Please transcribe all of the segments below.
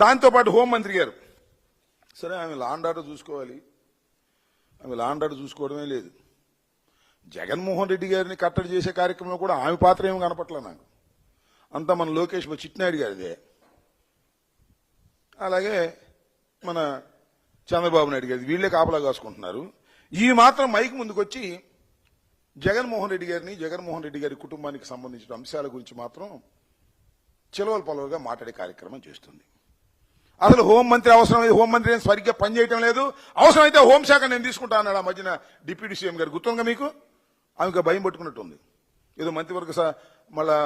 దాంతోపాటు హోంమంత్రి గారు సరే ఆమె లా అండ్ ఆర్డర్ చూసుకోవాలి, ఆమె లా అండ్ ఆర్డర్ చూసుకోవడమే లేదు. జగన్మోహన్ రెడ్డి గారిని కట్టడి చేసే కార్యక్రమంలో కూడా ఆమె పాత్ర ఏమి కనపట్లే నాకు. అంతా మన లోకేష్ చిట్నాయుడు గారిదే, అలాగే మన చంద్రబాబు నాయుడు గారి, వీళ్ళే కాపలా కాసుకుంటున్నారు. ఈ మాత్రం మైక్ ముందుకు వచ్చి జగన్మోహన్ రెడ్డి గారి కుటుంబానికి సంబంధించిన అంశాల గురించి మాత్రం చిలవలు పలువురుగా మాట్లాడే కార్యక్రమం చేస్తుంది. అసలు హోంమంత్రి అవసరమైతే హోంమంత్రి సరిగ్గా పనిచేయటం లేదు, అవసరమైతే హోంశాఖ నేను తీసుకుంటా అన్నాడు ఆ మధ్యన డిప్యూటీ సీఎం గారు. గుర్తుందిగా మీకు? ఆమెకు భయం పట్టుకున్నట్టు ఉంది. ఏదో మంత్రివర్గ మళ్ళా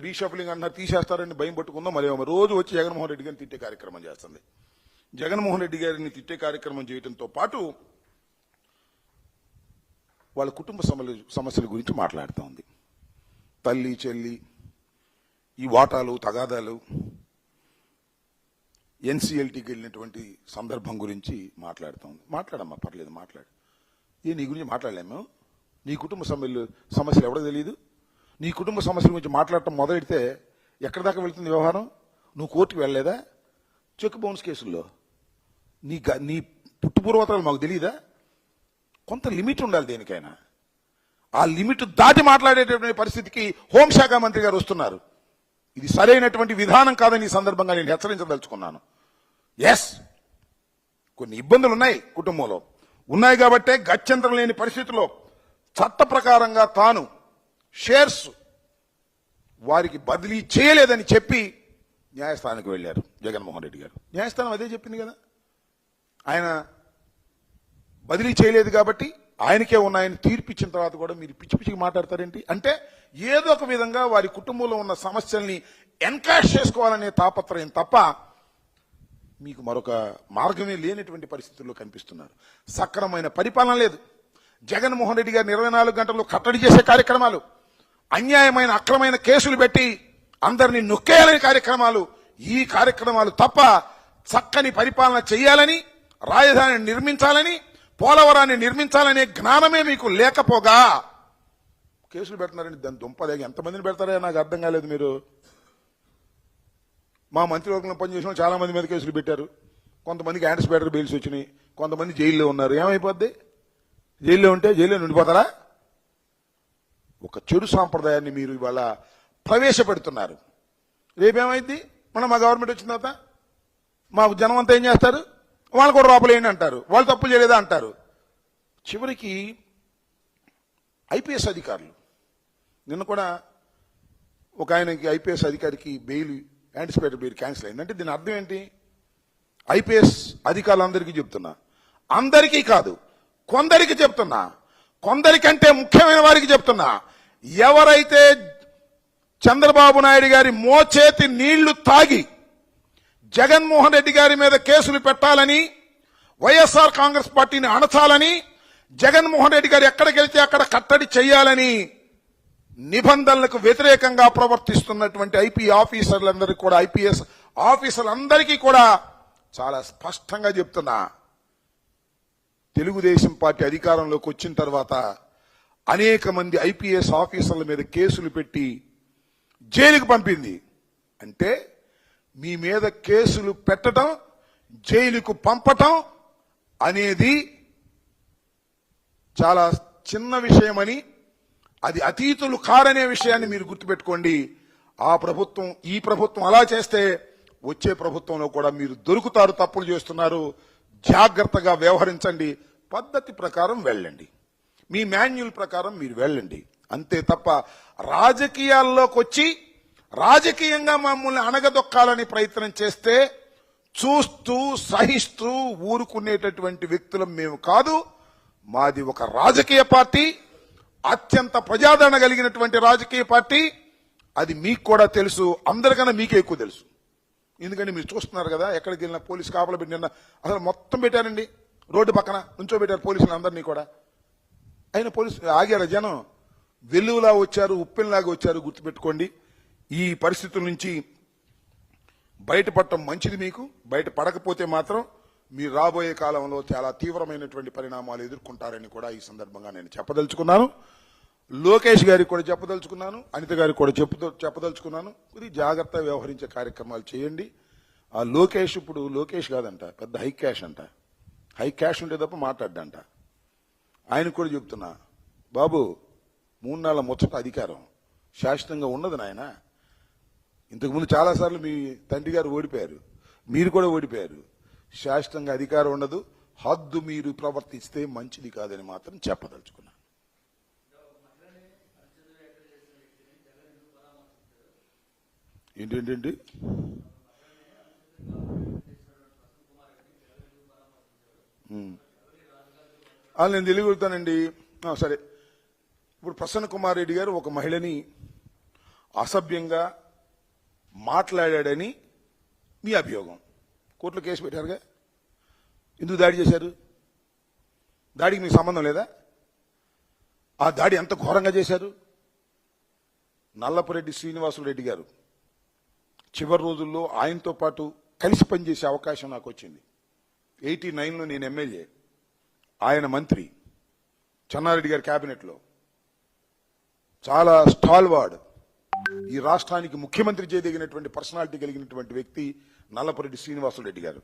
రీషఫలింగ్ అన్నారు, తీసేస్తారని భయం పట్టుకుందాం. మరి రోజు వచ్చి జగన్మోహన్ రెడ్డి గారిని తిట్టే కార్యక్రమం చేస్తుంది. జగన్మోహన్ రెడ్డి గారిని తిట్టే కార్యక్రమం చేయడంతో పాటు వాళ్ళ కుటుంబ సమస్యల గురించి మాట్లాడుతూ ఉంది. తల్లి చెల్లి, ఈ వాటాలు తగాదాలు, ఎన్సీఎల్టీకి వెళ్ళినటువంటి సందర్భం గురించి మాట్లాడుతూ ఉంది. మాట్లాడమ్మా, పర్లేదు మాట్లాడు. నీ గురించి మాట్లాడలేము. నీ కుటుంబ సమస్యలు ఎవడో తెలియదు. నీ కుటుంబ సమస్యల గురించి మాట్లాడటం మొదలెడితే ఎక్కడి దాకా వెళ్తుంది వ్యవహారం? నువ్వు కోర్టుకు వెళ్ళలేదా? చెక్ బౌన్స్ కేసుల్లో నీ పుట్టుపూర్వతలు మాకు తెలియదా? కొంత లిమిట్ ఉండాలి దేనికైనా. ఆ లిమిట్ దాటి మాట్లాడేటటువంటి పరిస్థితికి హోంశాఖ మంత్రి గారు వస్తున్నారు. ఇది సరైనటువంటి విధానం కాదని ఈ సందర్భంగా నేను హెచ్చరించదలుచుకున్నాను. ఎస్, కొన్ని ఇబ్బందులు ఉన్నాయి, కుటుంబంలో ఉన్నాయి కాబట్టే గత్యంతరం లేని పరిస్థితిలో చట్ట ప్రకారంగా తాను షేర్స్ వారికి బదిలీ చేయలేదని చెప్పి న్యాయస్థానానికి వెళ్లారు జగన్మోహన్ రెడ్డి గారు. న్యాయస్థానం అదే చెప్పింది కదా, ఆయన బదిలీ చేయలేదు కాబట్టి ఆయనకే ఉన్నాయని తీర్పు ఇచ్చిన తర్వాత కూడా మీరు పిచ్చి పిచ్చికి మాట్లాడతారేంటి? అంటే ఏదో ఒక విధంగా వారి కుటుంబంలో ఉన్న సమస్యల్ని ఎన్కాష్ చేసుకోవాలనే తాపత్రయం తప్ప మీకు మరొక మార్గమే లేనటువంటి పరిస్థితుల్లో కనిపిస్తున్నారు. సక్రమైన పరిపాలన లేదు. జగన్మోహన్ రెడ్డి గారు 24 గంటల్లో కట్టడి చేసే కార్యక్రమాలు, అన్యాయమైన అక్రమైన కేసులు పెట్టి అందరినీ నొక్కేయాలని కార్యక్రమాలు, ఈ కార్యక్రమాలు తప్ప చక్కని పరిపాలన చేయాలని, రాజధానిని నిర్మించాలని, పోలవరాన్ని నిర్మించాలనే జ్ఞానమే మీకు లేకపోగా కేసులు పెడుతున్నారని దాని దుంపదేగా ఎంతమందిని పెడతారో నాకు అర్థం కాలేదు. మీరు మా మంత్రివర్గంలో పనిచేసిన చాలా మంది మీద కేసులు పెట్టారు. కొంతమందికి యాంటిసిపేటరీ బెయిల్స్ వచ్చినాయి, కొంతమంది జైల్లో ఉన్నారు. ఏమైపోద్ది? జైల్లో ఉంటే జైల్లో ఉండిపోతారా? ఒక చెడు సాంప్రదాయాన్ని మీరు ఇవాళ ప్రవేశపెడుతున్నారు. రేపేమైంది? మా గవర్నమెంట్ వచ్చిన తర్వాత మా జనం అంతా ఏం చేస్తారు? వాళ్ళు కూడా లోపలేండి అంటారు, వాళ్ళు తప్పులు చేయలేదా అంటారు. చివరికి ఐపీఎస్ అధికారులు, నిన్న కూడా ఒక ఆయనకి ఐపీఎస్ అధికారికి బెయిల్, యాంటిసిపేటరీ బెయిల్ క్యాన్సిల్ అయిందంటే దీని అర్థం ఏంటి? ఐపీఎస్ అధికారులందరికీ చెప్తున్నా, అందరికీ కాదు కొందరికి చెప్తున్నా, కొందరికంటే ముఖ్యమైన వారికి చెప్తున్నా, ఎవరైతే చంద్రబాబు నాయుడు గారి మోచేతి నీళ్లు తాగి జగన్మోహన్ రెడ్డి గారి మీద కేసులు పెట్టాలని, వైఎస్ఆర్ కాంగ్రెస్ పార్టీని అణచాలని, జగన్మోహన్ రెడ్డి గారు ఎక్కడికి వెళ్తే అక్కడ కట్టడి చేయాలని నిబంధనలకు వ్యతిరేకంగా ప్రవర్తిస్తున్నటువంటి ఐపీఎస్ ఆఫీసర్లందరికీ కూడా చాలా స్పష్టంగా చెప్తున్నా, తెలుగుదేశం పార్టీ అధికారంలోకి వచ్చిన తర్వాత అనేక మంది ఐపీఎస్ ఆఫీసర్ల మీద కేసులు పెట్టి జైలుకు పంపింది. అంటే మీ మీద కేసులు పెట్టడం, జైలుకు పంపటం అనేది చాలా చిన్న విషయమని, అది అతీతులు కారనే విషయాన్ని మీరు గుర్తుపెట్టుకోండి. ఈ ప్రభుత్వం అలా చేస్తే వచ్చే ప్రభుత్వంలో కూడా మీరు దొరుకుతారు. తప్పులు చేస్తున్నారు, జాగ్రత్తగా వ్యవహరించండి, పద్ధతి ప్రకారం వెళ్ళండి, మీ మాన్యువల్ ప్రకారం మీరు వెళ్ళండి. అంతే తప్ప రాజకీయాల్లోకి వచ్చి రాజకీయంగా మమ్మల్ని అణగదొక్కాలని ప్రయత్నం చేస్తే చూస్తూ సహిస్తూ ఊరుకునేటటువంటి వ్యక్తులం మేము కాదు. మాది ఒక రాజకీయ పార్టీ, అత్యంత ప్రజాదరణ కలిగినటువంటి రాజకీయ పార్టీ. అది మీకు కూడా తెలుసు, అందరికన్నా మీకే ఎక్కువ తెలుసు. ఎందుకంటే మీరు చూస్తున్నారు కదా, ఎక్కడికి వెళ్ళినా పోలీసు కాపలా పెట్టిన అసలు మొత్తం పెట్టారండి, రోడ్డు పక్కన నుంచోబెట్టారు పోలీసులు అందరినీ కూడా. అయినా పోలీసులు ఆగారు, జనం వెల్లువలా వచ్చారు, ఉప్పెన్లాగా వచ్చారు. గుర్తుపెట్టుకోండి, ఈ పరిస్థితుల నుంచి బయటపడటం మంచిది. మీకు బయటపడకపోతే మాత్రం మీరు రాబోయే కాలంలో చాలా తీవ్రమైనటువంటి పరిణామాలు ఎదుర్కొంటారని కూడా ఈ సందర్భంగా నేను చెప్పదలుచుకున్నాను. లోకేష్ గారికి కూడా చెప్పదలుచుకున్నాను, అనిత గారికి కూడా చెప్పదలుచుకున్నాను. ఇది జాగ్రత్త వ్యవహరించే కార్యక్రమాలు చేయండి. ఆ లోకేష్ ఇప్పుడు లోకేష్ కాదంట, పెద్ద హై క్యాష్ అంట. హై క్యాష్ ఉంటే తప్ప మాట్లాడ్డంట. ఆయనకు కూడా చెప్తున్నా, బాబు 3 నెలల ముచ్చట అధికారం శాశ్వతంగా ఉన్నది నాయన. ఇంతకుముందు చాలాసార్లు మీ తండ్రి గారు ఓడిపోయారు, మీరు కూడా ఓడిపోయారు. శాశ్వతంగా అధికారం ఉండదు, హద్దు మీరు ప్రవర్తిస్తే మంచిది కాదని మాత్రం చెప్పదలుచుకున్నా. ఏంటేంటండి నేను తెలియగలుగుతానండి. సరే, ఇప్పుడు ప్రసన్న కుమార్ రెడ్డి గారు ఒక మహిళని అసభ్యంగా మాట్లాడాడని మీ అభియోగం, కోర్టులో కేసు పెట్టారుగా. ఎందుకు దాడి చేశారు? దాడికి మీకు సంబంధం లేదా? ఆ దాడి ఎంత ఘోరంగా చేశారు? నల్లపురెడ్డి శ్రీనివాసులరెడ్డి గారు చివరి రోజుల్లో ఆయనతో పాటు కలిసి పనిచేసే అవకాశం నాకు వచ్చింది. 89లో నేను ఎమ్మెల్యే, ఆయన మంత్రి, చెన్నారెడ్డి గారి క్యాబినెట్లో. చాలా స్టాల్వార్డ్, ఈ రాష్ట్రానికి ముఖ్యమంత్రి చేయదగినటువంటి పర్సనాలిటీ కలిగినటువంటి వ్యక్తి నల్లపురెడ్డి శ్రీనివాసులరెడ్డి గారు.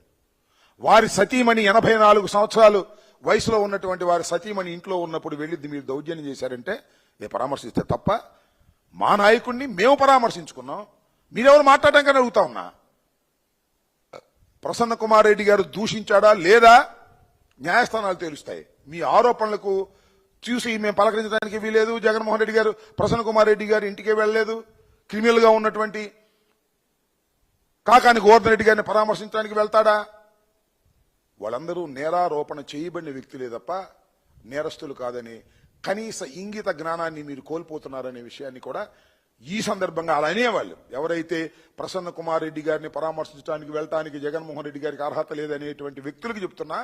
వారి సతీమణి 84 సంవత్సరాలు వయసులో ఉన్నటువంటి వారి సతీమణి ఇంట్లో ఉన్నప్పుడు వెళ్ళి మీరు దౌర్జన్యం చేశారంటే పరామర్శిస్తే తప్ప, మా నాయకుడిని మేము పరామర్శించుకున్నాం, మీరెవరు మాట్లాడడానికి అడుగుతా ఉన్నా. ప్రసన్న కుమార్ రెడ్డి గారు దూషించాడా లేదా న్యాయస్థానాలు తెలుస్తాయి. మీ ఆరోపణలకు చూసి మేము పలకరించడానికి వీలేదు. జగన్మోహన్ రెడ్డి గారు ప్రసన్న కుమార్ రెడ్డి గారు ఇంటికే వెళ్ళలేదు. క్రిమినల్ గా ఉన్నటువంటి కాకాని గోవర్ధన్ రెడ్డి గారిని పరామర్శించడానికి వెళ్తాడా? వాళ్ళందరూ నేరారోపణ చేయబడిన వ్యక్తులే తప్ప నేరస్తులు కాదని కనీస ఇంగిత జ్ఞానాన్ని మీరు కోల్పోతున్నారనే విషయాన్ని కూడా ఈ సందర్భంగా అలా అనేవాళ్ళు. ఎవరైతే ప్రసన్న కుమార్ రెడ్డి గారిని పరామర్శించడానికి వెళ్ళటానికి జగన్మోహన్ రెడ్డి గారికి అర్హత లేదనేటువంటి వ్యక్తులకు చెప్తున్నా,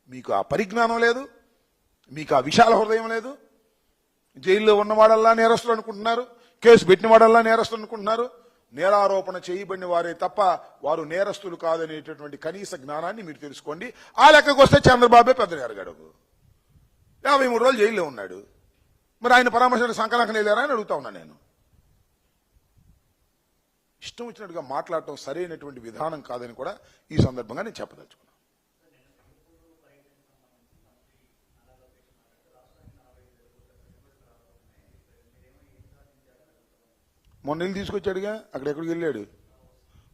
మీకు ఆ పరిజ్ఞానం లేదు, మీకు ఆ విశాల హృదయం లేదు. జైల్లో ఉన్నవాడల్లా నేరస్తులు అనుకుంటున్నారు, కేసు పెట్టిన వాడల్లా నేరస్తులు అనుకుంటున్నారు. నేరారోపణ చేయబడిన వారే తప్ప వారు నేరస్తులు కాదనేటటువంటి కనీస జ్ఞానాన్ని మీరు తెలుసుకోండి. ఆ లెక్కకు వస్తే చంద్రబాబే పెద్ద నేరగాడు, 53 రోజులు జైల్లో ఉన్నాడు. మరి ఆయన పరామర్శించిన సంకలనం వెళ్ళారా అని అడుగుతా ఉన్నా నేను. ఇష్టం వచ్చినట్టుగా మాట్లాడటం సరైనటువంటి విధానం కాదని కూడా ఈ సందర్భంగా నేను చెప్పదలుచుకున్నాను. మొన్న వెళ్ళి తీసుకొచ్చాడుగా, అక్కడెక్కడికి వెళ్ళాడు,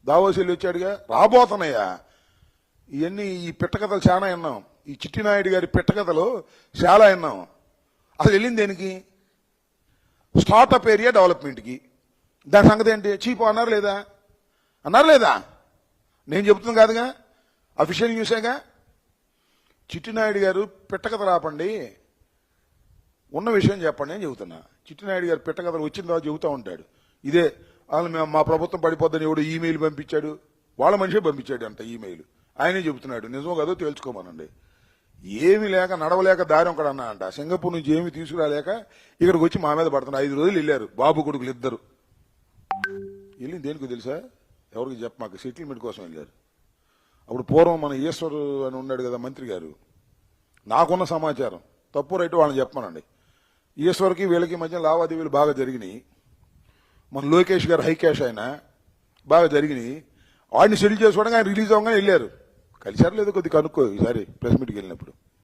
దావోస్ వెళ్ళి వచ్చాడుగా. రాబోతున్నాయా ఇవన్నీ? ఈ పిట్టకథలు చాలా విన్నాం, ఈ చిట్టినాయుడు గారి పిట్టకథలు చాలా విన్నాం. అసలు వెళ్ళింది దేనికి? స్టార్టప్ ఏరియా డెవలప్మెంట్కి. దాని సంగతి ఏంటి? చీపు అన్నారు లేదా? అన్నారు లేదా? నేను చెబుతుంది కాదుగా, అఫీషియల్ న్యూసేగా. చిట్టినాయుడు గారు పిట్టకథ రాపండి, ఉన్న విషయం చెప్పండి అని చెబుతున్నా. చిట్టినాయుడు గారు పిట్టకథలు వచ్చిన తర్వాత చెబుతూ ఉంటాడు. ఇదే వాళ్ళు మా ప్రభుత్వం పడిపోద్దని ఎవడు ఈమెయిల్ పంపించాడు, వాళ్ళ మనిషే పంపించాడు అంట ఈమెయిల్. ఆయనే చెబుతున్నాడు, నిజమో కాదో తేల్చుకోమనండి. ఏమి లేక నడవలేక దారి ఒకడు అన్నా అంట. సింగపూర్ నుంచి ఏమి తీసుకురాలేక ఇక్కడికి వచ్చి మా మీద పడుతున్నారు. 5 రోజులు వెళ్ళారు బాబు కొడుకులు ఇద్దరు. వెళ్ళింది దేనికో తెలుసా? ఎవరికి చెప్ప మాకు సెటిల్మెంట్ కోసం వెళ్ళారు. అప్పుడు పూర్వం మన ఈశ్వర్ అని ఉన్నాడు కదా మంత్రి గారు, నాకున్న సమాచారం తప్పు రైట్ వాళ్ళని చెప్పమనండి. ఈశ్వర్కి వీళ్ళకి మధ్య లావాదేవీలు బాగా జరిగినాయి. మన లోకేష్ గారు హై క్యాష్ అయినా బాగా జరిగినాయి. వాడిని సెటిల్ చేసుకోవడానికి ఆయన రిలీజ్ అవ్వగానే వెళ్ళారు. కలిసారు లేదు కొద్దిగా కనుక్కో ఈసారి ప్రెస్ మీట్కి వెళ్ళినప్పుడు.